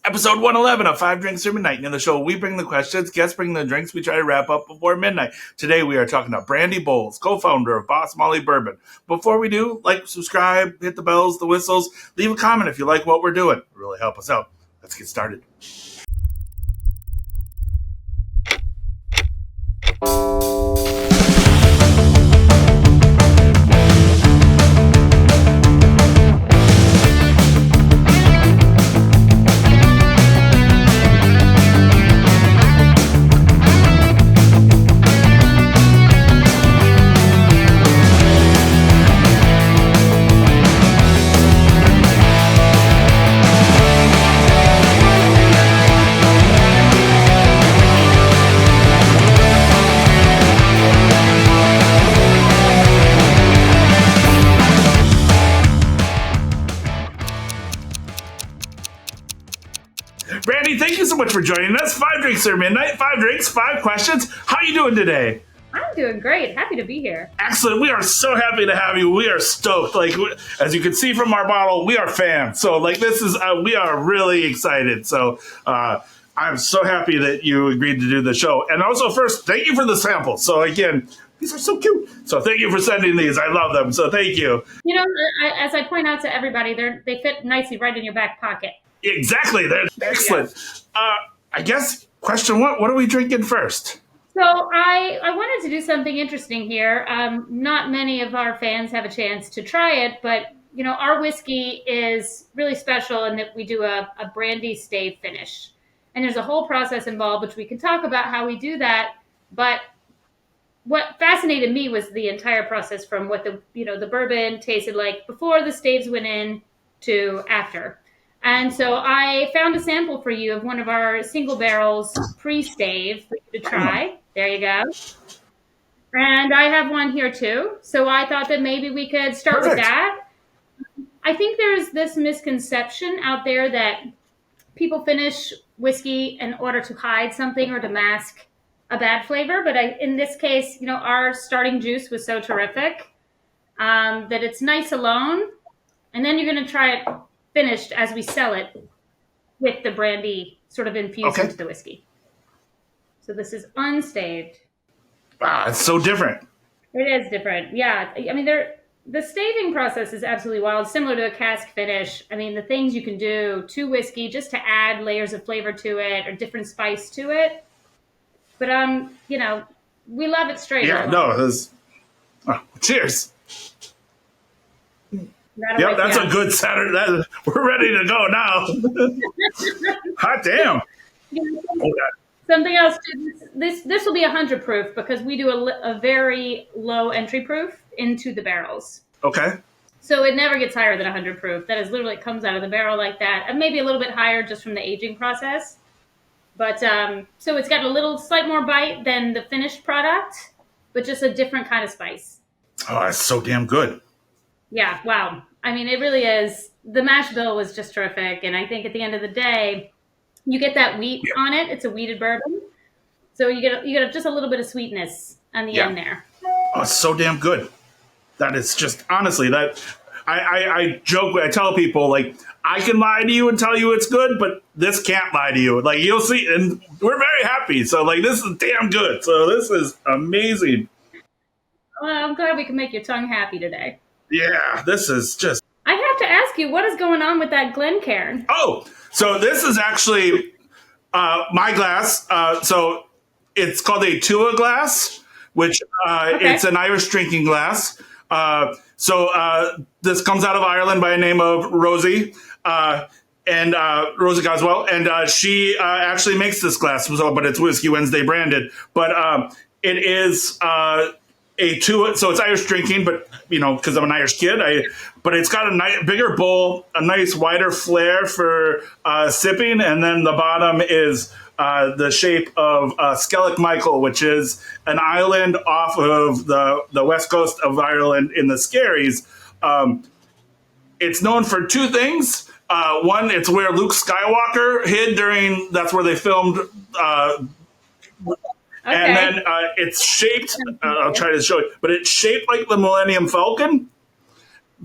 Episode 111 of Five Drinks or Midnight. In the show, we bring the questions, guests bring the drinks. We try to wrap up before midnight. Today, we are talking to Brandi Bowles, co-founder of Boss Molly Bourbon. Before we do, like, subscribe, hit the bells, the whistles, leave a comment if you like what we're doing. It really help us out. Let's get started. Brandi, thank you so much for joining us. Five Drinks or Midnight, 5 drinks, 5 questions. How are you doing today? I'm doing great. Happy to be here. Excellent. We are so happy to have you. We are stoked. Like, as you can see from our bottle, we are fans. So, like, this is, we are really excited. So, I'm so happy that you agreed to do the show. And also, first, thank you for the samples. So, again, these are so cute. So, thank you for sending these. I love them. So, thank you. You know, as I point out to everybody, they fit nicely right in your back pocket. Exactly. They're excellent. I guess, question one, what are we drinking first? So I wanted to do something interesting here. Not many of our fans have a chance to try it, but, you know, our whiskey is really special in that we do a brandy stave finish. And there's a whole process involved, which we can talk about how we do that. But what fascinated me was the entire process from what the bourbon tasted like before the staves went in to after. And so I found a sample for you of one of our single barrels pre-stave for you to try. There you go. And I have one here too. So I thought that maybe we could start with that. I think there's this misconception out there that people finish whiskey in order to hide something or to mask a bad flavor. But in this case, you know, our starting juice was so terrific that it's nice alone. And then you're going to try it finished as we sell it with the brandy sort of infused into the whiskey. So this is unstaved. Wow, it's so different. It is different. Yeah. I mean, the staving process is absolutely wild, similar to a cask finish. I mean, the things you can do to whiskey just to add layers of flavor to it or different spice to it. But, you know, we love it straight. Yeah, no, it was... cheers. Yep, that's a good Saturday. We're ready to go now. Hot damn. Something else, this will be 100 proof because we do a very low entry proof into the barrels. Okay. So it never gets higher than 100 proof. That is literally, it comes out of the barrel like that. And maybe a little bit higher just from the aging process. But so it's got a little slight more bite than the finished product, but just a different kind of spice. Oh, that's so damn good. Yeah, wow. I mean, it really is. The mash bill was just terrific. And I think at the end of the day, you get that wheat on it. It's a wheated bourbon. So you get just a little bit of sweetness on the end there. Oh, it's so damn good. That is just, honestly, that I joke, I tell people, like, I can lie to you and tell you it's good, but this can't lie to you. Like, you'll see, and we're very happy. So, like, this is damn good. So this is amazing. Well, I'm glad we can make your tongue happy today. Yeah, this is just... I have to ask you, what is going on with that Glencairn? Oh, so this is actually my glass. So it's called a Tua glass, which it's an Irish drinking glass. So this comes out of Ireland by the name of Rosie. And Rosie Goswell. And she actually makes this glass, but it's Whiskey Wednesday branded. But it is... a Tua, so it's Irish drinking, but, you know, because I'm an Irish kid, but it's got a bigger bowl, a nice wider flare for sipping, and then the bottom is the shape of Skellig Michael, which is an island off of the west coast of Ireland in the Skerries. It's known for 2 things. One, it's where Luke Skywalker hid that's where they filmed And then it's shaped, I'll try to show it, but it's shaped like the Millennium Falcon.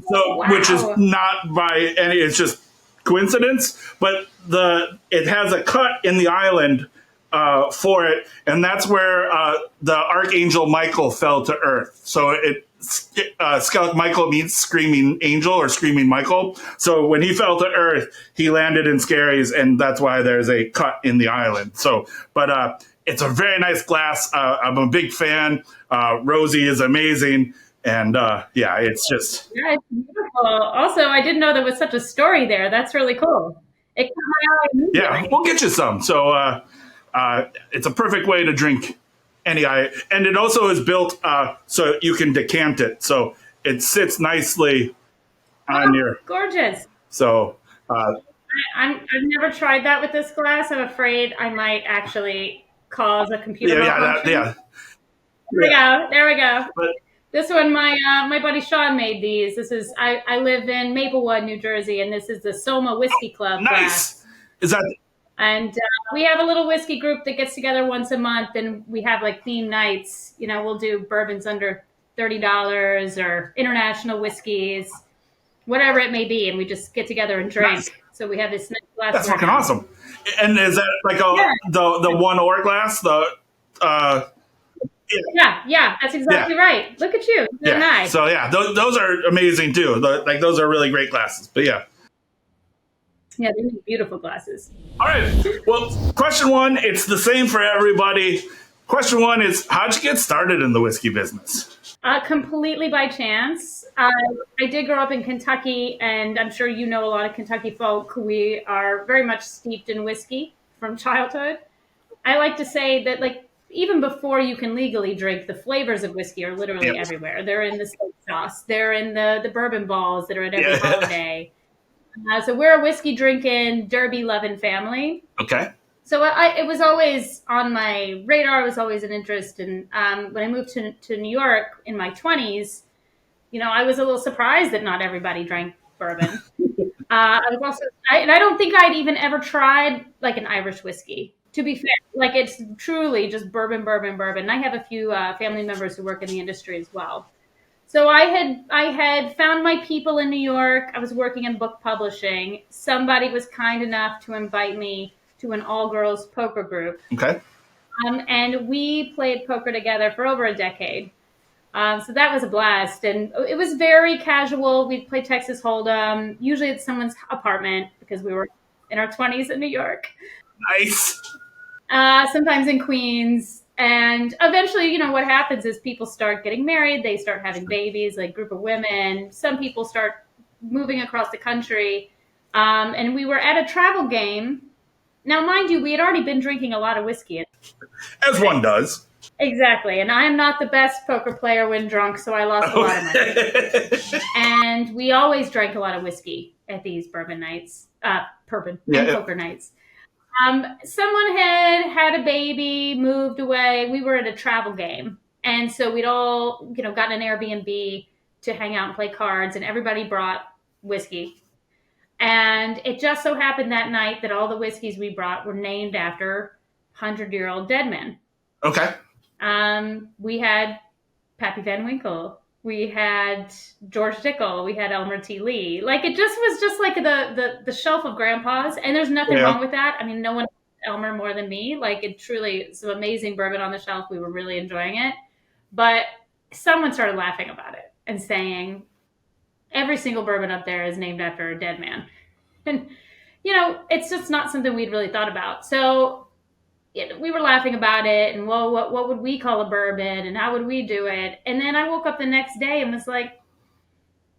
So, which is not by any, it's just coincidence, but it has a cut in the island for it, and that's where the archangel Michael fell to earth. So Skeleton Michael means screaming angel or screaming Michael. So when he fell to earth, he landed in Scaries, and that's why there's a cut in the island. So, but it's a very nice glass. I'm a big fan. Rosie is amazing. And yeah, it's just. Yeah, it's beautiful. Also, I didn't know there was such a story there. That's really cool. It caught my eye Yeah, immediately. we'll get you some. So it's a perfect way to drink any eye. And it also is built so you can decant it. So it sits nicely on your. Gorgeous. So I've never tried that with this glass. I'm afraid I might actually cause a computer malfunction. yeah. There we go. There we go. But This one, my buddy Sean made these. This is I live in Maplewood, New Jersey, and this is the Soma Whiskey Club nice. glass. Is that? And we have a little whiskey group that gets together once a month, and we have like theme nights. You know, we'll do bourbons under $30 or international whiskeys, whatever it may be, and we just get together and drink. Nice. So we have this nice glass. That's fucking awesome. And is that like the one or glass? Yeah, that's exactly right. Look at you. You're nice. So yeah, those are amazing too. Like those are really great glasses. But yeah. Yeah, they make beautiful glasses. All right. Well, question one, it's the same for everybody. Question one is, how'd you get started in the whiskey business? Completely by chance. I did grow up in Kentucky, and I'm sure you know a lot of Kentucky folk. We are very much steeped in whiskey from childhood. I like to say that, like, even before you can legally drink, the flavors of whiskey are literally everywhere. They're in the steak sauce. They're in the bourbon balls that are at every holiday. So we're a whiskey drinking, derby loving family. Okay. So it was always on my radar. It was always an interest. And when I moved to New York in my 20s, you know, I was a little surprised that not everybody drank bourbon. I was also, and I don't think I'd even ever tried like an Irish whiskey. To be fair, like it's truly just bourbon. And I have a few family members who work in the industry as well. So I had found my people in New York. I was working in book publishing. Somebody was kind enough to invite me to an all-girls poker group. Okay. And we played poker together for over a decade. So that was a blast. And it was very casual. We'd play Texas Hold'em, usually at someone's apartment because we were in our 20s in New York. Nice. Sometimes in Queens. And eventually, you know, what happens is people start getting married. They start having babies, like group of women. Some people start moving across the country. And we were at a travel game. Now, mind you, we had already been drinking a lot of whiskey. As one does. Exactly. And I am not the best poker player when drunk, so I lost a lot of money. And we always drank a lot of whiskey at these bourbon nights, and poker nights. Someone had a baby, moved away. We were at a travel game. And so we'd all, you know, gotten an Airbnb to hang out and play cards, and everybody brought whiskey. And it just so happened that night that all the whiskeys we brought were named after 100-year-old dead men. Okay. We had Pappy Van Winkle. We had George Dickel. We had Elmer T. Lee. Like, it just was just like the shelf of grandpas. And there's nothing wrong with that. I mean, no one knows Elmer more than me. Like, it truly, some amazing bourbon on the shelf. We were really enjoying it. But someone started laughing about it and saying, every single bourbon up there is named after a dead man. And, you know, it's just not something we'd really thought about. So we were laughing about it, and well, what would we call a bourbon, and how would we do it? And then I woke up the next day and was like,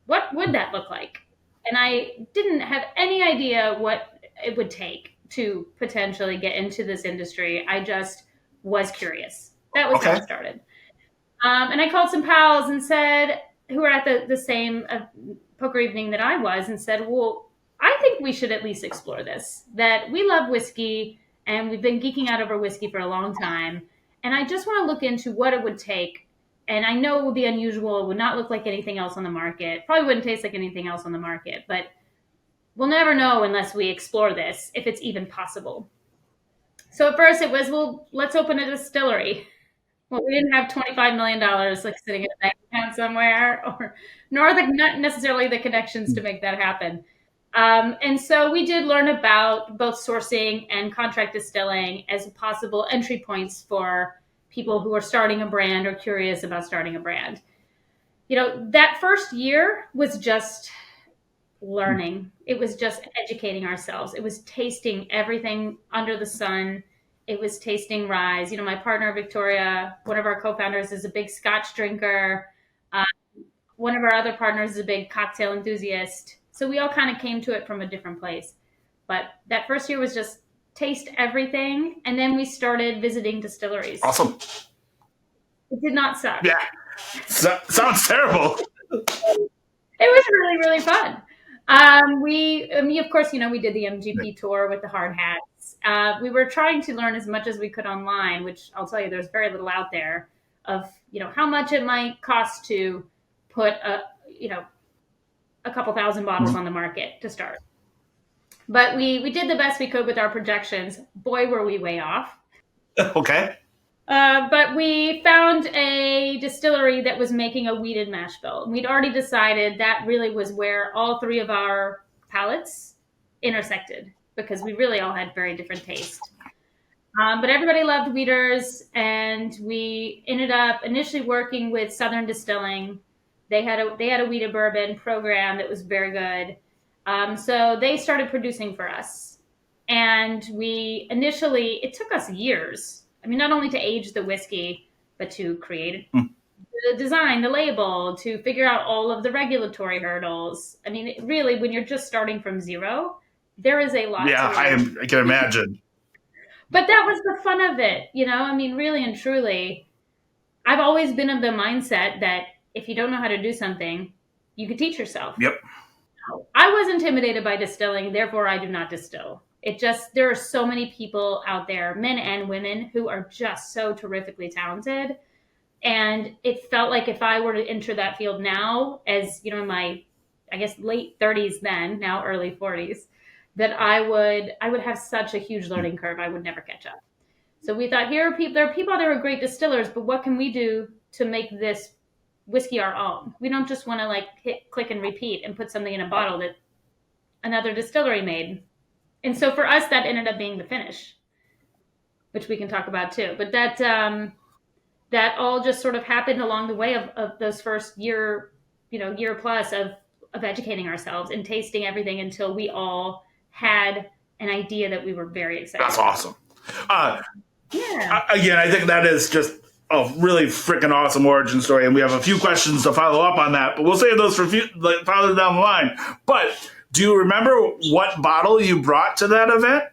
what would that look like? And I didn't have any idea what it would take to potentially get into this industry. I just was curious. That was how it started. And I called some pals and said, who were at the same poker evening that I was, and said, well, I think we should at least explore this, that we love whiskey. And we've been geeking out over whiskey for a long time. And I just want to look into what it would take. And I know it would be unusual. It would not look like anything else on the market. Probably wouldn't taste like anything else on the market. But we'll never know unless we explore this, if it's even possible. So at first it was, well, let's open a distillery. Well, we didn't have $25 million like sitting in a bank account somewhere, nor not necessarily the connections to make that happen. And so we did learn about both sourcing and contract distilling as possible entry points for people who are starting a brand or curious about starting a brand. That first year was just learning. It was just educating ourselves. It was tasting everything under the sun. It was tasting ryes. My partner, Victoria, one of our co-founders, is a big Scotch drinker. Uh, One of our other partners is a big cocktail enthusiast. So we all kind of came to it from a different place. But that first year was just taste everything. And then we started visiting distilleries. Awesome. It did not suck. Yeah. Sounds terrible. It was really, really fun. Of course, we did the MGP tour with the hard hats. We were trying to learn as much as we could online, which I'll tell you, there's very little out there of, how much it might cost to put a couple thousand bottles on the market to start. But we did the best we could with our projections. Boy, were we way off. Okay. But we found a distillery that was making a wheated mash bill. We'd already decided that really was where all three of our palates intersected, because we really all had very different tastes. But everybody loved wheaters, and we ended up initially working with Southern Distilling. They had a wheated bourbon program that was very good. So they started producing for us. And it took us years. I mean, not only to age the whiskey, but to create the design, the label, to figure out all of the regulatory hurdles. I mean, really, when you're just starting from zero, there is a lot. Yeah, I can imagine. But that was the fun of it, I mean, really and truly, I've always been of the mindset that if you don't know how to do something, you could teach yourself. Yep. I was intimidated by distilling, therefore I do not distill. There are so many people out there, men and women, who are just so terrifically talented. And it felt like if I were to enter that field now, as in my, I guess, late 30s then, now early 40s, that I would have such a huge learning curve. I would never catch up. So we thought, there are people out there who are great distillers, but what can we do to make this whiskey our own? We don't just want to hit click and repeat and put something in a bottle that another distillery made. And so for us, that ended up being the finish, which we can talk about too. But that all just sort of happened along the way of those first year plus of educating ourselves and tasting everything until we all had an idea that we were very excited That's about. awesome. Yeah. Again, I think that is just a really freaking awesome origin story, and we have a few questions to follow up on that, but we'll save those for farther down the line. But do you remember what bottle you brought to that event?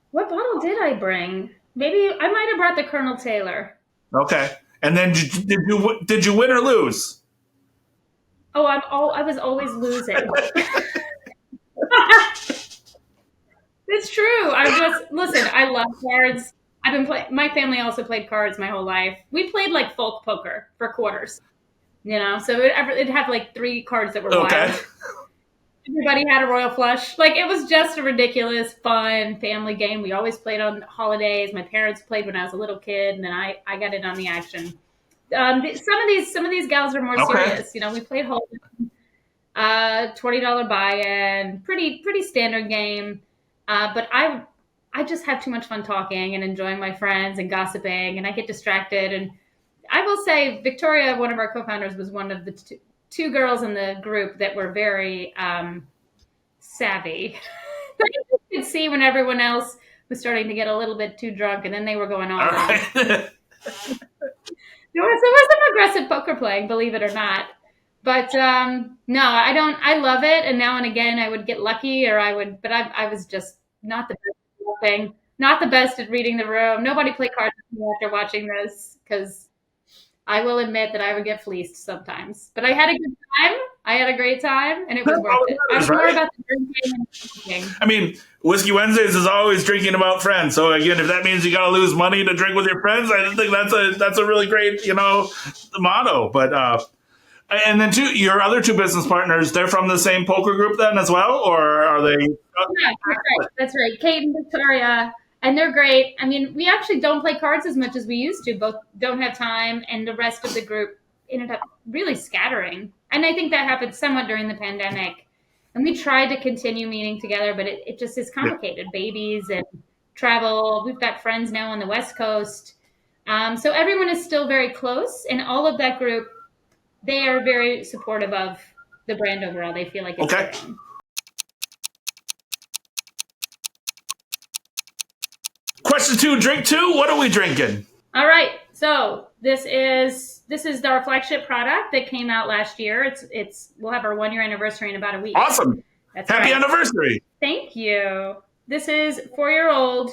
What bottle did I bring? Maybe I might have brought the Colonel Taylor. Okay. And then did you win or lose? Oh, I was always losing. It's true. Listen, I love cards. I've been playing. My family also played cards my whole life. We played folk poker for quarters, so it'd have 3 cards that were wild. Everybody had a royal flush. It was just a ridiculous, fun family game. We always played on holidays. My parents played when I was a little kid, and then I got in on the action. Some of these gals are more serious. We played Hold'em, $20 buy-in, pretty standard game. But I just have too much fun talking and enjoying my friends and gossiping, and I get distracted. And I will say, Victoria, one of our co-founders, was one of the two girls in the group that were very savvy. You could see when everyone else was starting to get a little bit too drunk, and then they were going on. Right. There was some aggressive poker playing, believe it or not. But no, I don't. I love it, and now and again I would get lucky, but I was just not the best at bluffing, not the best at reading the room. Nobody played cards with me after watching this, because I will admit that I would get fleeced sometimes. But I had a good time. I had a great time, and it was worth it. I was more about the drinking and drinking. I mean, Whiskey Wednesdays is always drinking about friends. So again, if that means you got to lose money to drink with your friends, I think that's a really great motto. But and then your other 2 business partners, they're from the same poker group then as well, or are they? Yeah, that's right. Kate and Victoria, and they're great. I mean, we actually don't play cards as much as we used to. Both don't have time, and the rest of the group ended up really scattering. And I think that happened somewhat during the pandemic. And we tried to continue meeting together, but it just is Yeah. complicated. Babies and travel. We've got friends now on the West Coast. So everyone is still very close, and all of that group, they are very supportive of the brand overall. They feel like it's Okay. their own. Question 2, drink 2. What are we drinking? All right. So this is our flagship product that came out last year. It's we'll have our 1 year anniversary in about a week. Awesome. That's Happy right. anniversary. Thank you. This is 4-year-old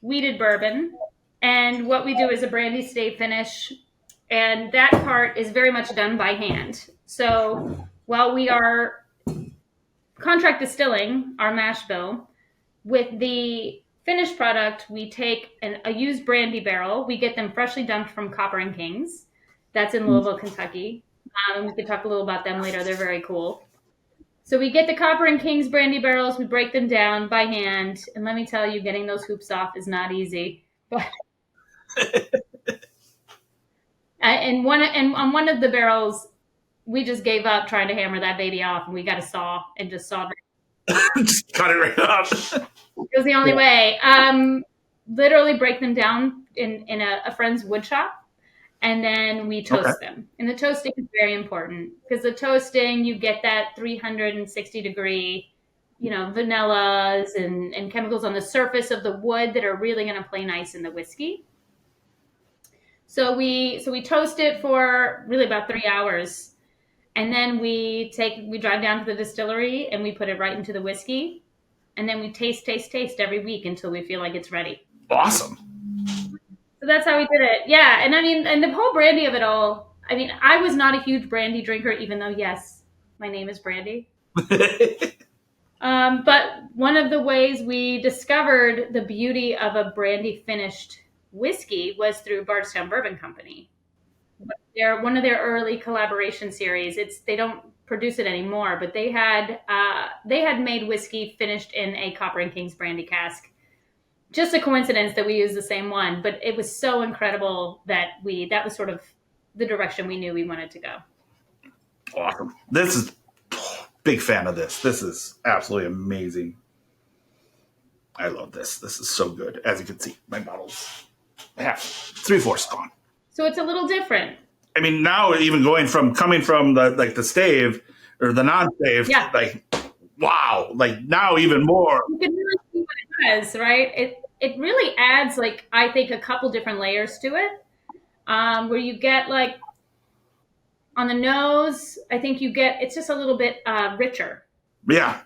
wheated bourbon. And what we do is a brandy stay finish. And that part is very much done by hand. So while we are contract distilling our mash bill, with the finished product, we take a used brandy barrel. We get them freshly dumped from Copper and Kings. That's in Louisville, Kentucky. We can talk a little about them later. They're very cool. So we get the Copper and Kings brandy barrels. We break them down by hand, and let me tell you, getting those hoops off is not easy. But and on one of the barrels, we just gave up trying to hammer that baby off, and we got a saw and just sawed it. Just cut it right off. It was the only way. Literally break them down in a friend's wood shop, and then we toast them. And the toasting is very important because the toasting, you get that 360-degree, vanillas and chemicals on the surface of the wood that are really going to play nice in the whiskey. So we toast it for really about 3 hours, and then we drive down to the distillery and we put it right into the whiskey, and then we taste every week until we feel like it's ready. Awesome. So that's how we did it. Yeah, and I mean, and the whole brandy of it all. I mean, I was not a huge brandy drinker, even though yes, my name is Brandi. But one of the ways we discovered the beauty of a brandy finished whiskey was through Bardstown Bourbon Company. They're one of their early collaboration series. They don't produce it anymore, but they had made whiskey finished in a Copper and Kings brandy cask. Just a coincidence that we used the same one, but it was so incredible that was sort of the direction we knew we wanted to go. Awesome. This is big fan of this. This is absolutely amazing. I love this. This is so good. As you can see, my bottle's half, 3/4 gone. So it's a little different. I mean, now even coming from the stave or the non-stave, Yeah. like wow, like now even more. You can really see what it does, right? It really adds, like, I think, a couple different layers to it, where you get, like, on the nose, I think it's just a little bit richer. Yeah.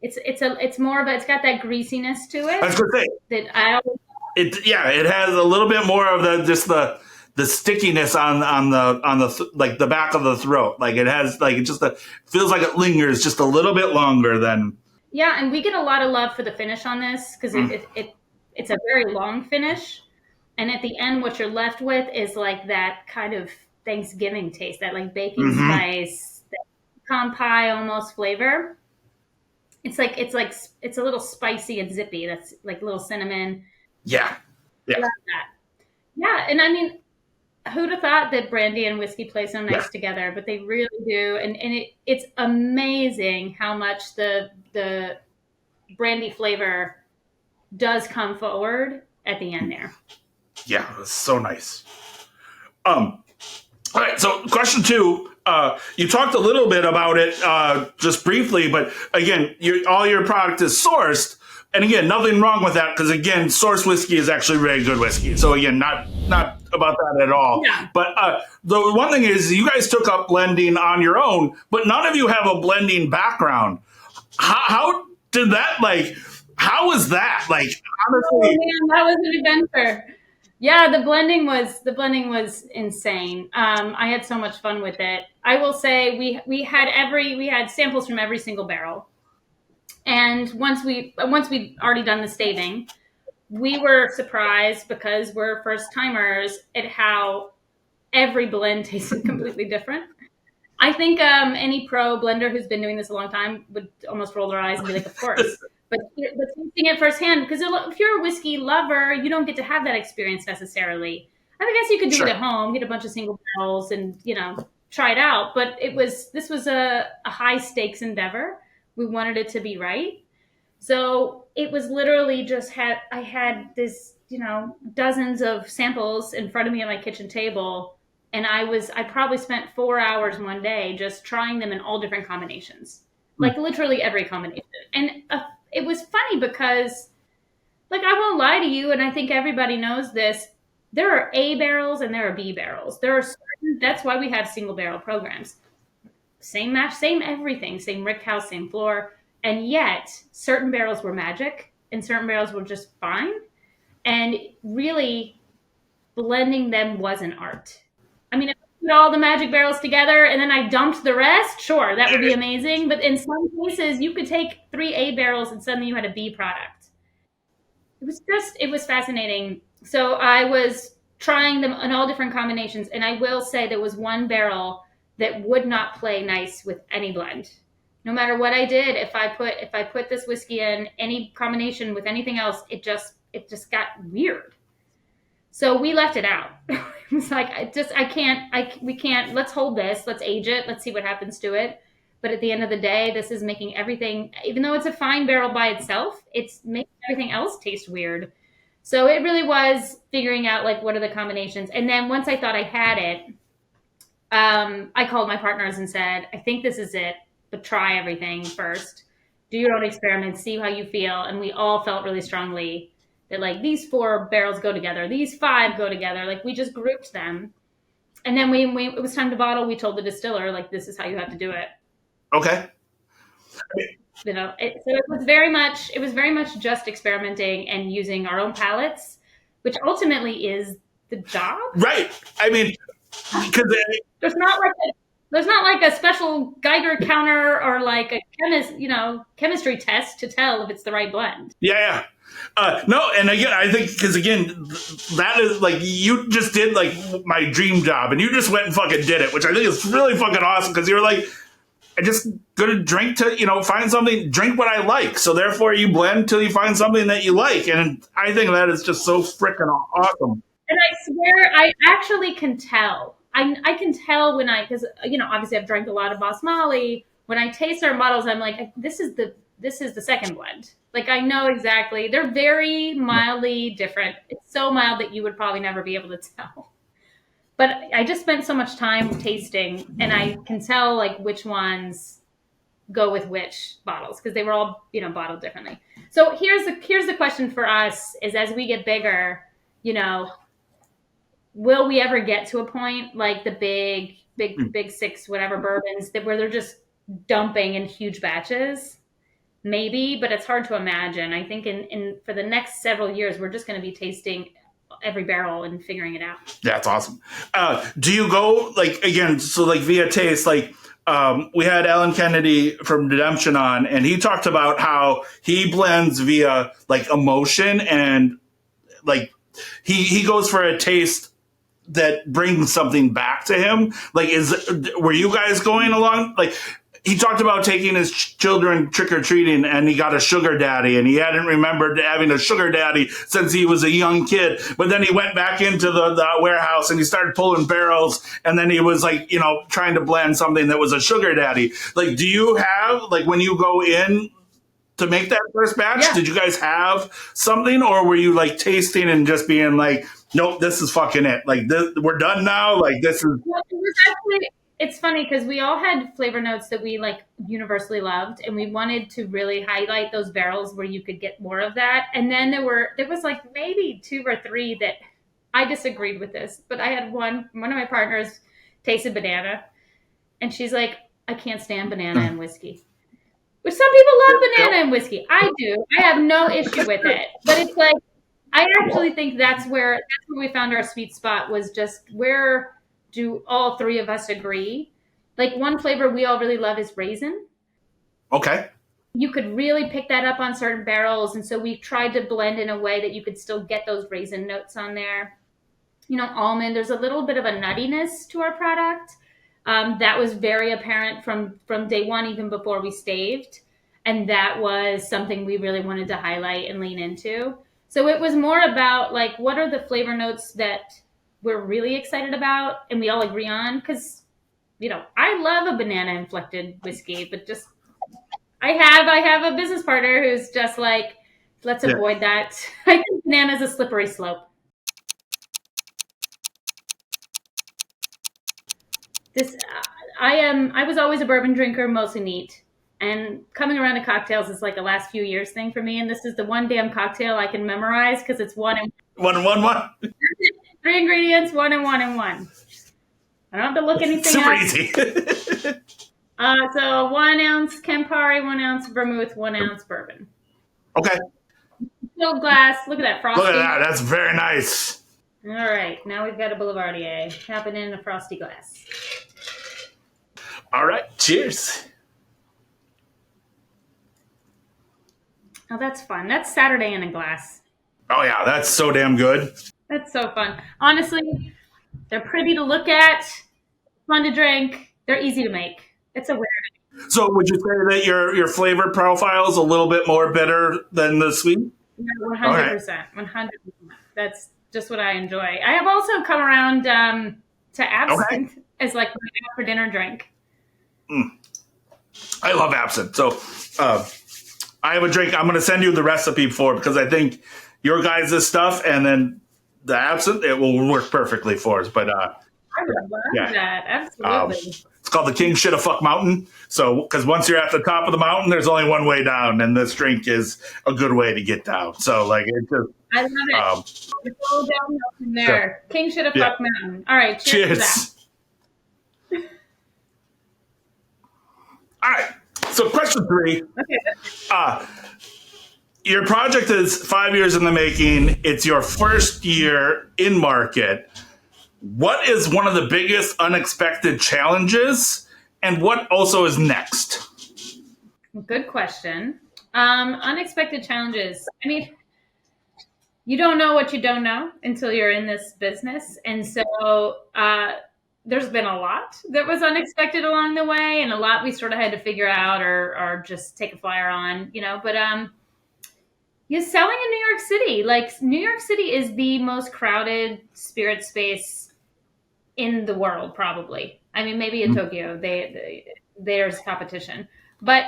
It's more of it's got that greasiness to it. I was gonna say that I always, it has a little bit more of the stickiness on the like the back of the throat. Like it has like it just feels like it lingers just a little bit longer than. Yeah, and we get a lot of love for the finish on this because it's a very long finish, and at the end, what you're left with is like that kind of Thanksgiving taste, that like baking spice, that pecan pie almost flavor. It's a little spicy and zippy. That's like a little cinnamon. Yeah. I love that. Yeah, and I mean, who'd have thought that brandy and whiskey play so nice together? But they really do, and it's amazing how much the brandy flavor does come forward at the end there. Yeah, it's so nice. All right, so question 2. You talked a little bit about it just briefly, but again, all your product is sourced. And again, nothing wrong with that because again, sourced whiskey is actually really good whiskey. So again, not about that at all. Yeah. But the one thing is, you guys took up blending on your own, but none of you have a blending background. How did that How was that? Honestly, oh man, that was an adventure. Yeah, the blending was insane. I had so much fun with it. I will say we had samples from every single barrel. And once we'd already done the staving, we were surprised because we're first timers at how every blend tasted completely different. I think any pro blender who's been doing this a long time would almost roll their eyes and be like, of course. But tasting it firsthand, because if you're a whiskey lover, you don't get to have that experience necessarily. I mean, I guess you could do it at home, get a bunch of single barrels and, try it out. But this was a high stakes endeavor. We wanted it to be right. So it was literally just I had this, dozens of samples in front of me on my kitchen table. And I probably spent 4 hours one day just trying them in all different combinations, like literally every combination. And it was funny because, like, I won't lie to you, and I think everybody knows this. There are A barrels and there are B barrels. That's why we have single barrel programs. Same mash, same everything, same rick house, same floor. And yet, certain barrels were magic and certain barrels were just fine. And really, blending them was an art. I mean, if I put all the magic barrels together and then I dumped the rest, sure, that would be amazing. But in some cases, you could take 3 A barrels and suddenly you had a B product. It was fascinating. So I was trying them in all different combinations. And I will say there was one barrel that would not play nice with any blend. No matter what I did, if I put this whiskey in any combination with anything else, it just got weird. So we left it out. It was like, we can't, let's hold this, let's age it, let's see what happens to it. But at the end of the day, this is making everything, even though it's a fine barrel by itself, it's making everything else taste weird. So it really was figuring out, like, what are the combinations. And then once I thought I had it, I called my partners and said, I think this is it, but try everything first. Do your own experiments, see how you feel. And we all felt really strongly that, like, these 4 barrels go together, these 5 go together. Like, we just grouped them. And then it was time to bottle. We told the distiller, like, this is how you have to do it. Okay. So it was very much just experimenting and using our own palates, which ultimately is the job. Right. I mean, because there's not like a special Geiger counter or like a chemistry test to tell if it's the right blend. Yeah. No, and again, I think because again, that is like you just did like my dream job, and you just went and fucking did it, which I think is really fucking awesome because you're like, I just gonna drink to find something, drink what I like. So therefore, you blend till you find something that you like, and I think that is just so freaking awesome. And I swear, I actually can tell. I can tell when because obviously I've drank a lot of Basmati. When I taste our bottles, I'm like, this is the second blend. Like, I know exactly. They're very mildly different. It's so mild that you would probably never be able to tell. But I just spent so much time tasting, and I can tell, like, which ones go with which bottles because they were all bottled differently. So here's the question for us: is as we get bigger, will we ever get to a point like the big 6 whatever bourbons where they're just dumping in huge batches? Maybe, but it's hard to imagine. I think in for the next several years, we're just going to be tasting every barrel and figuring it out. That's awesome. Do you go like again? So like via taste, like we had Alan Kennedy from Redemption on, and he talked about how he blends via like emotion and like he goes for a taste that brings something back to him. Like, were you guys going along? Like, he talked about taking his children trick-or-treating and he got a sugar daddy and he hadn't remembered having a sugar daddy since he was a young kid. But then he went back into the warehouse and he started pulling barrels and then he was like, trying to blend something that was a sugar daddy. Like, do you have, like, when you go in to make that first batch, Did you guys have something or were you like tasting and just being like, nope, this is fucking it. Like, we're done now. Like, this is... Well, it's funny because we all had flavor notes that we like universally loved, and we wanted to really highlight those barrels where you could get more of that. And then there was like maybe 2 or 3 that I disagreed with this, but I had one of my partners tasted banana, and she's like, I can't stand banana in whiskey. Which some people love banana in whiskey. I do. I have no issue with it. But it's like, I actually think that's where we found our sweet spot, was just where do all 3 of us agree? Like, one flavor we all really love is raisin. Okay. You could really pick that up on certain barrels. And so we tried to blend in a way that you could still get those raisin notes on there. Almond, there's a little bit of a nuttiness to our product. That was very apparent from day one, even before we staved. And that was something we really wanted to highlight and lean into. So it was more about, like, what are the flavor notes that we're really excited about and we all agree on? Because, I love a banana inflected whiskey, but just I have a business partner who's just like, let's Yeah. avoid that. I think banana's a slippery slope. This I was always a bourbon drinker, mostly neat. And coming around to cocktails is like a last few years thing for me. And this is the one damn cocktail I can memorize because it's one and One. three ingredients, one and one and one. I don't have to look anything Super up. easy. So 1 ounce Campari, 1 ounce vermouth, 1 ounce bourbon. Okay. Filled glass. Look at that frosty. Look at that. That's very nice. All right, now we've got a Boulevardier happening in a frosty glass. All right. Cheers. Oh, that's fun. That's Saturday in a glass. Oh yeah, that's so damn good. That's so fun. Honestly, they're pretty to look at, fun to drink. They're easy to make. It's a rare. So would you say that your flavor profile is a little bit more bitter than the sweet? 100%. 100%. That's just what I enjoy. I have also come around to absinthe as like my after dinner drink. I love absinthe. So I have a drink I'm going to send you the recipe for because I think your guys' stuff and then the absinthe, it will work perfectly for us. But I would love yeah. that. Absolutely. It's called the King Shit a Fuck Mountain. So, because once you're at the top of the mountain, there's only one way down, and this drink is a good way to get down. So, like, it just. I love it. It's all downhill from there. Yeah. King Shit a Fuck Mountain. All right. Cheers. All right. So, question 3. Okay. Your project is 5 years in the making. It's your first year in market. What is one of the biggest unexpected challenges, and what also is next? Good question. Unexpected challenges. I mean, you don't know what you don't know until you're in this business, and so there's been a lot that was unexpected along the way, and a lot we sort of had to figure out or just take a flyer on, you know. But you're selling in New York City. Like, New York City is the most crowded spirit space in the world, probably. I mean, maybe in Tokyo, there's competition. But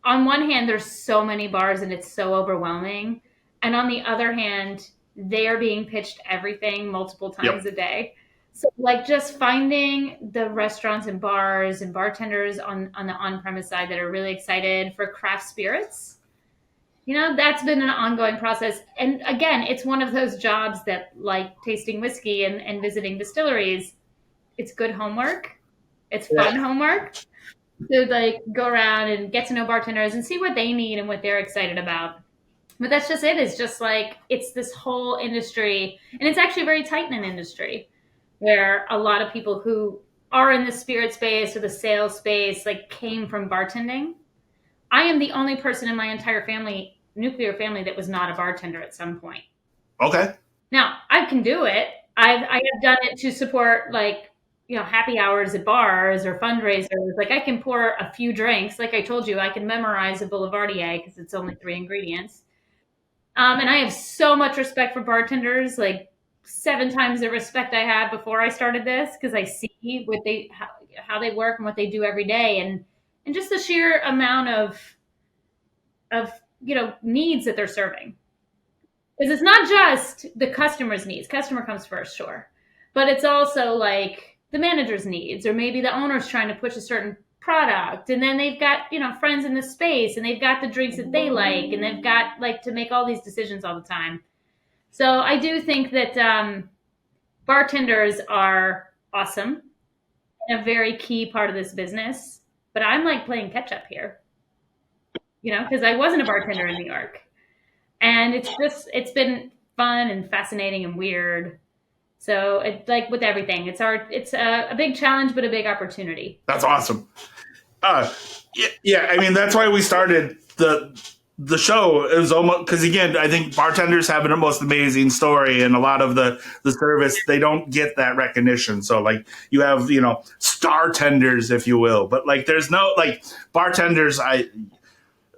on one hand, there's so many bars and it's so overwhelming. And on the other hand, they are being pitched everything multiple times a day. So, like, just finding the restaurants and bars and bartenders on the on-premise side that are really excited for craft spirits, you know, that's been an ongoing process. And again, it's one of those jobs that, like tasting whiskey and visiting distilleries, it's good homework. It's fun homework to like go around and get to know bartenders and see what they need and what they're excited about. But that's just it. It's just like, it's this whole industry, and it's actually a very tight-knit industry where a lot of people who are in the spirit space or the sales space like came from bartending. I am the only person in my entire family, nuclear family, that was not a bartender at some point. Okay. Now, I can do it. I have done it to support, like, you know, happy hours at bars or fundraisers. Like, I can pour a few drinks. Like I told you, I can memorize a Boulevardier because it's only 3 ingredients. And I have so much respect for bartenders, like 7 times the respect I had before I started this, because I see what how they work and what they do every day, and just the sheer amount of you know, needs that they're serving. Because it's not just the customer's needs. Customer comes first, sure. But it's also like the manager's needs, or maybe the owner's trying to push a certain product. And then they've got, you know, friends in the space, and they've got the drinks that they like, and they've got like to make all these decisions all the time. So I do think that bartenders are awesome and a very key part of this business. But I'm like playing catch up here, you know, because I wasn't a bartender in New York. And it's been fun and fascinating and weird. So it's like with everything, it's a big challenge, but a big opportunity. That's awesome. Yeah. I mean, that's why we started the show. It was almost because, again, I think bartenders have the most amazing story, and a lot of the service, they don't get that recognition. So like you have, you know, star tenders, if you will, but like there's no like bartenders.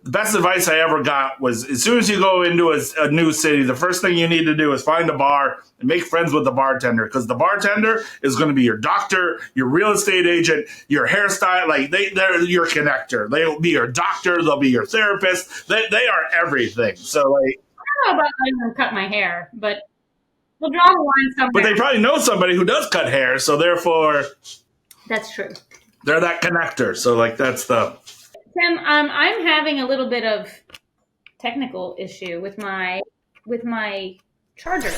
the best advice I ever got was as soon as you go into a new city, the first thing you need to do is find a bar and make friends with the bartender, because the bartender is going to be your doctor, your real estate agent, your hairstyle. Like they're your connector. They'll be your doctor. They'll be your therapist. They are everything. So like, I don't know about letting them cut my hair, but we'll draw the line somewhere. but they probably know somebody who does cut hair, so therefore That's true. they're that connector. So like that's the. Tim, I'm having a little bit of technical issue with my charger.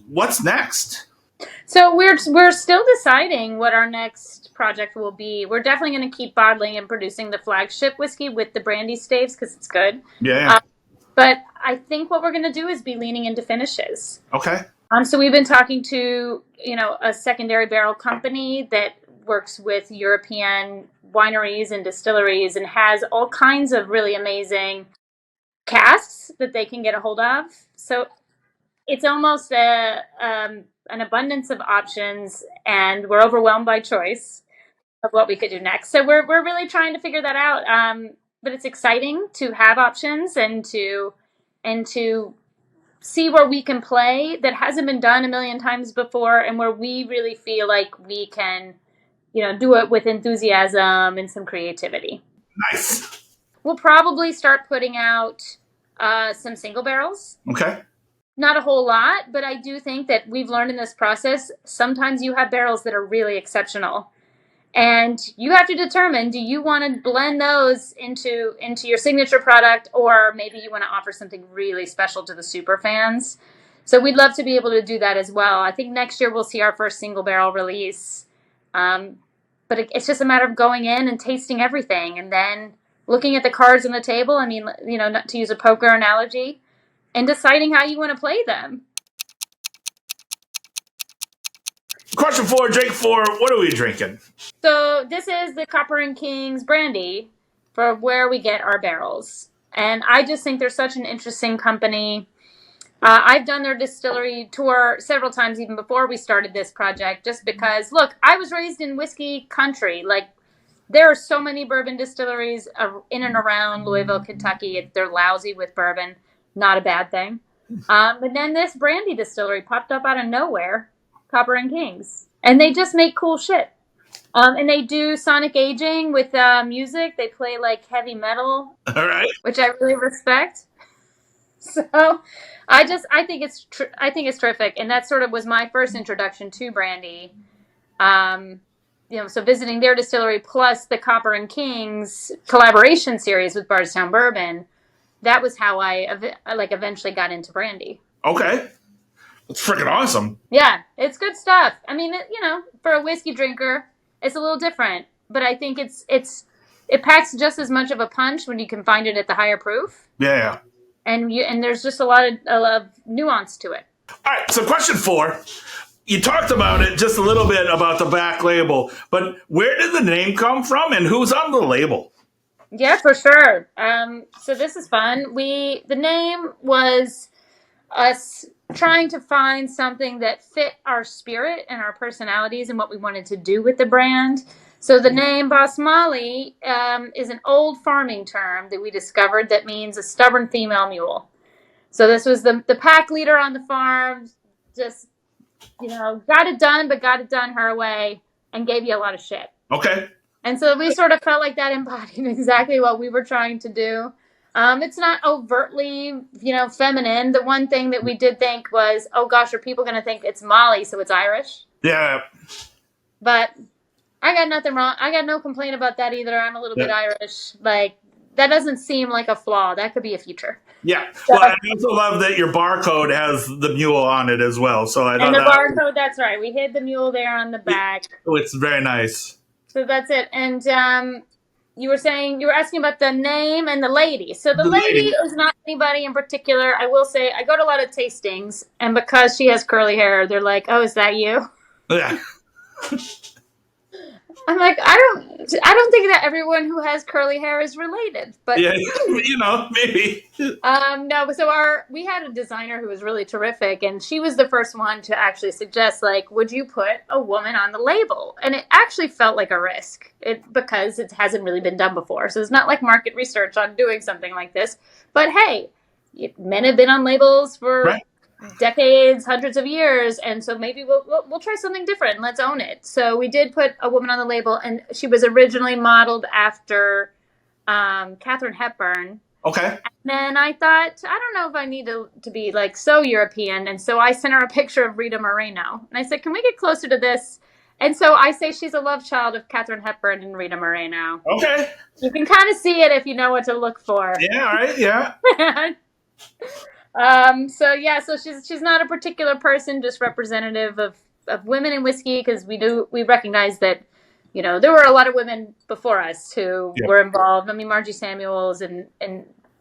What's next? So we're still deciding what our next project will be. We're definitely going to keep bottling and producing the flagship whiskey with the brandy staves because it's good. Yeah. But I think what we're going to do is be leaning into finishes. Okay. So we've been talking to a secondary barrel company that works with European wineries and distilleries and has all kinds of really amazing casks that they can get a hold of. So it's almost an abundance of options, and we're overwhelmed by choice of what we could do next. So we're really trying to figure that out. But it's exciting to have options and to see where we can play that hasn't been done a million times before, and where we really feel like we can do it with enthusiasm and some creativity. Nice. We'll probably start putting out some single barrels. Okay. Not a whole lot, but I do think that we've learned in this process, sometimes you have barrels that are really exceptional. And you have to determine, do you want to blend those into your signature product, or maybe you want to offer something really special to the super fans. So we'd love to be able to do that as well. I think next year we'll see our first single barrel release. But it's just a matter of going in and tasting everything and then looking at the cards on the table. I mean, not to use a poker analogy, and deciding how you want to play them. Question 4, drink 4. What are we drinking? So this is the Copper and Kings brandy for where we get our barrels. And I just think they're such an interesting company. I've done their distillery tour several times even before we started this project, just because, look, I was raised in whiskey country. Like, there are so many bourbon distilleries in and around Louisville, Kentucky. They're lousy with bourbon. Not a bad thing. But then this brandy distillery popped up out of nowhere, Copper and Kings. And they just make cool shit. And they do sonic aging with music. They play like heavy metal. All right. Which I really respect. So I think it's terrific, and that sort of was my first introduction to brandy. So visiting their distillery plus the Copper and Kings collaboration series with Bardstown Bourbon, that was how I eventually got into brandy. Okay, that's freaking awesome. Yeah, it's good stuff. I mean, for a whiskey drinker, it's a little different, but I think it packs just as much of a punch when you can find it at the higher proof. Yeah. And there's just a lot of nuance to it. All right, so question 4. You talked about it just a little bit about the back label, but where did the name come from and who's on the label? Yeah, for sure. So this is fun. The name was us trying to find something that fit our spirit and our personalities and what we wanted to do with the brand. So the name Basmali is an old farming term that we discovered that means a stubborn female mule. So this was the pack leader on the farm, just, got it done, but got it done her way and gave you a lot of shit. Okay. And so we sort of felt like that embodied exactly what we were trying to do. It's not overtly, feminine. The one thing that we did think was, oh gosh, are people going to think it's Molly, so it's Irish? Yeah. But I got nothing wrong. I got no complaint about that either. I'm a little bit Irish. Like, that doesn't seem like a flaw. That could be a feature. Yeah. Well, I also love that your barcode has the mule on it as well. So I and the barcode, that's right. We hid the mule there on the back. It's very nice. So that's it. And you were asking about the name and the lady. So the lady is not anybody in particular. I will say I go to a lot of tastings, and because she has curly hair, they're like, "Oh, is that you?" Yeah. I'm like, I don't think that everyone who has curly hair is related, but Yeah, maybe. no. So we had a designer who was really terrific, and she was the first one to actually suggest, like, would you put a woman on the label? And it actually felt like a risk, because it hasn't really been done before. So it's not like market research on doing something like this. But hey, men have been on labels for Right. decades, hundreds of years, and so maybe we'll try something different. Let's own it. So we did put a woman on the label, and she was originally modeled after Katharine Hepburn. Okay. And then I thought, I don't know if I need to be like so European, and so I sent her a picture of Rita Moreno, and I said, can we get closer to this? And so I say she's a love child of Katharine Hepburn and Rita Moreno. Okay. You can kind of see it if you know what to look for. Yeah. All right. Yeah. So she's not a particular person, just representative of women in whiskey, because we recognize that, there were a lot of women before us who were involved. I mean, Margie Samuels and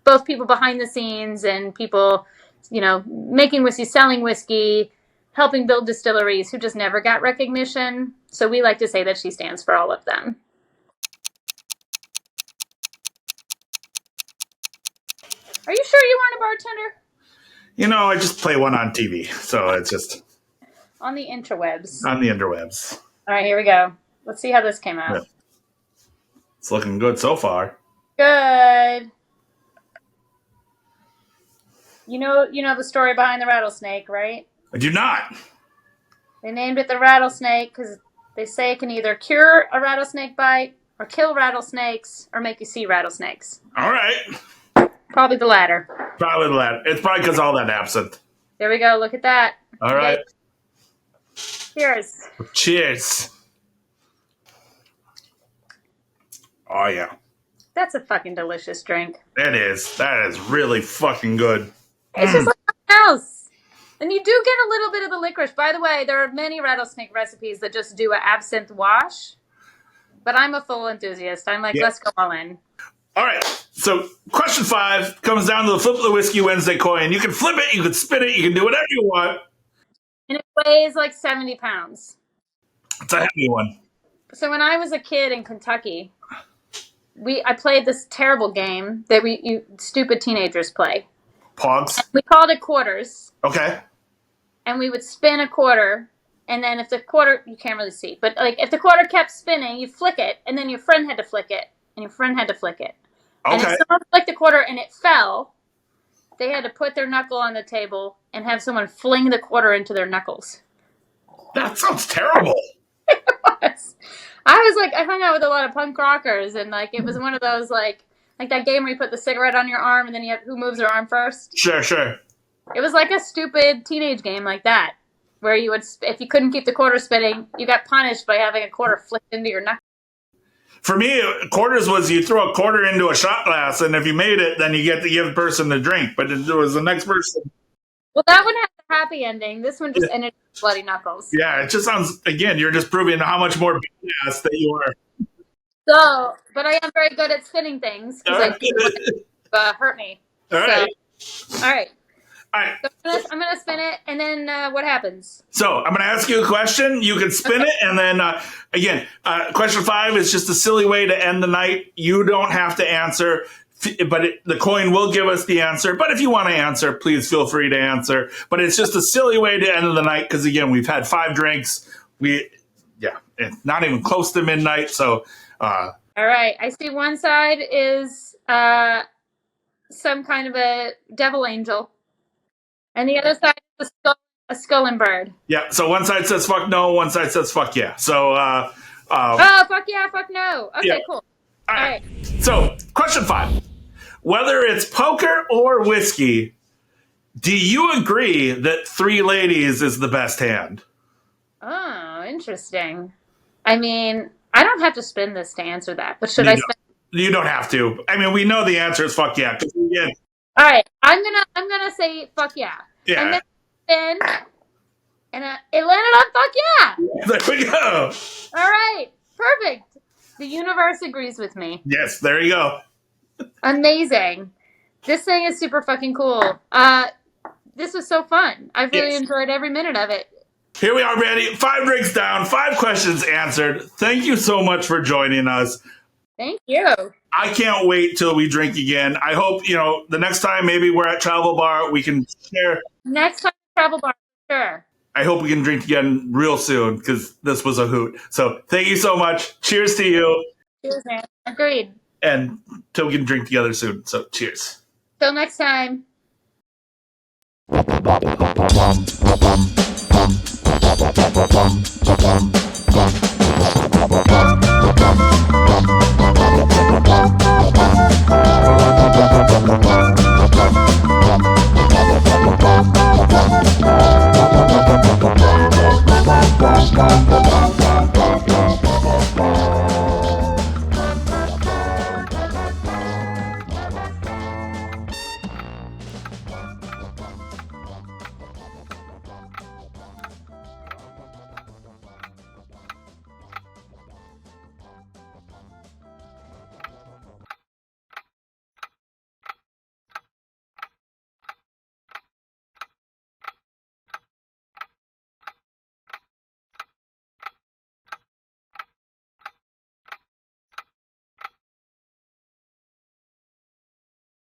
both people behind the scenes and people, making whiskey, selling whiskey, helping build distilleries, who just never got recognition. So we like to say that she stands for all of them. Are you sure you weren't a bartender? I just play one on TV, so it's just on the interwebs. On the interwebs. All right, here we go. Let's see how this came out. Yeah. It's looking good so far. Good. You know the story behind the rattlesnake, right? I do not. They named it the rattlesnake because they say it can either cure a rattlesnake bite or kill rattlesnakes or make you see rattlesnakes. All right. Probably the latter. Probably the latter. It's probably because all that absinthe. There we go. Look at that. All right. Cheers. Cheers. Oh, yeah. That's a fucking delicious drink. It is. That is really fucking good. It's just like something else. And you do get a little bit of the licorice. By the way, there are many rattlesnake recipes that just do an absinthe wash. But I'm a full enthusiast. I'm like, let's go all in. All right. So question 5 comes down to the flip of the Whiskey Wednesday coin. You can flip it. You can spin it. You can do whatever you want. And it weighs like 70 pounds. It's a heavy one. So when I was a kid in Kentucky, I played this terrible game that you stupid teenagers play. Pogs? And we called it quarters. Okay. And we would spin a quarter, and then if the quarter, you can't really see, but like if the quarter kept spinning, you flick it, and then your friend had to flick it, and your friend had to flick it. Okay. And if someone flicked the quarter and it fell, they had to put their knuckle on the table and have someone fling the quarter into their knuckles. That sounds terrible. It was. I hung out with a lot of punk rockers, and like it was one of those like that game where you put the cigarette on your arm and then you have who moves their arm first. Sure. It was like a stupid teenage game like that, where you would, if you couldn't keep the quarter spinning, you got punished by having a quarter flicked into your knuckle. For me, quarters was you throw a quarter into a shot glass, and if you made it, then you get to give the person the drink. But it was the next person. Well, that one had a happy ending. This one just ended with bloody knuckles. Yeah, it just sounds, again, you're just proving how much more badass that you are. So, but I am very good at spinning things because I do hurt me. All right. All right. All right. So I'm going to spin it, and then what happens? So I'm going to ask you a question. You can spin it, and then, again, question 5 is just a silly way to end the night. You don't have to answer, but the coin will give us the answer. But if you want to answer, please feel free to answer. But it's just a silly way to end the night because, again, we've had 5 drinks. It's not even close to midnight. So, all right. I see one side is some kind of a devil angel. And the other side is a skull and bird. Yeah, so one side says fuck no, one side says fuck yeah. So, fuck yeah, fuck no. Okay, yeah. cool. All right. So, question 5. Whether it's poker or whiskey, do you agree that 3 ladies is the best hand? Oh, interesting. I mean, I don't have to spin this to answer that, but should I spin? You don't have to. I mean, we know the answer is fuck yeah. All right, I'm gonna say fuck yeah. Yeah. I'm gonna spin, and it landed on fuck yeah. There we go. All right, perfect. The universe agrees with me. Yes, there you go. Amazing. This thing is super fucking cool. This was so fun. I've really enjoyed every minute of it. Here we are, Brandi. 5 drinks down, 5 questions answered. Thank you so much for joining us. Thank you. I can't wait till we drink again. I hope, the next time maybe we're at Travel Bar, we can share. Next time, travel bar, sure. I hope we can drink again real soon because this was a hoot. So thank you so much. Cheers to you. Cheers, man. Agreed. And till we can drink together soon. So cheers. Till next time. Bum, bum, bum, bum, bum, bum, bum, bum, bum, bum, bum.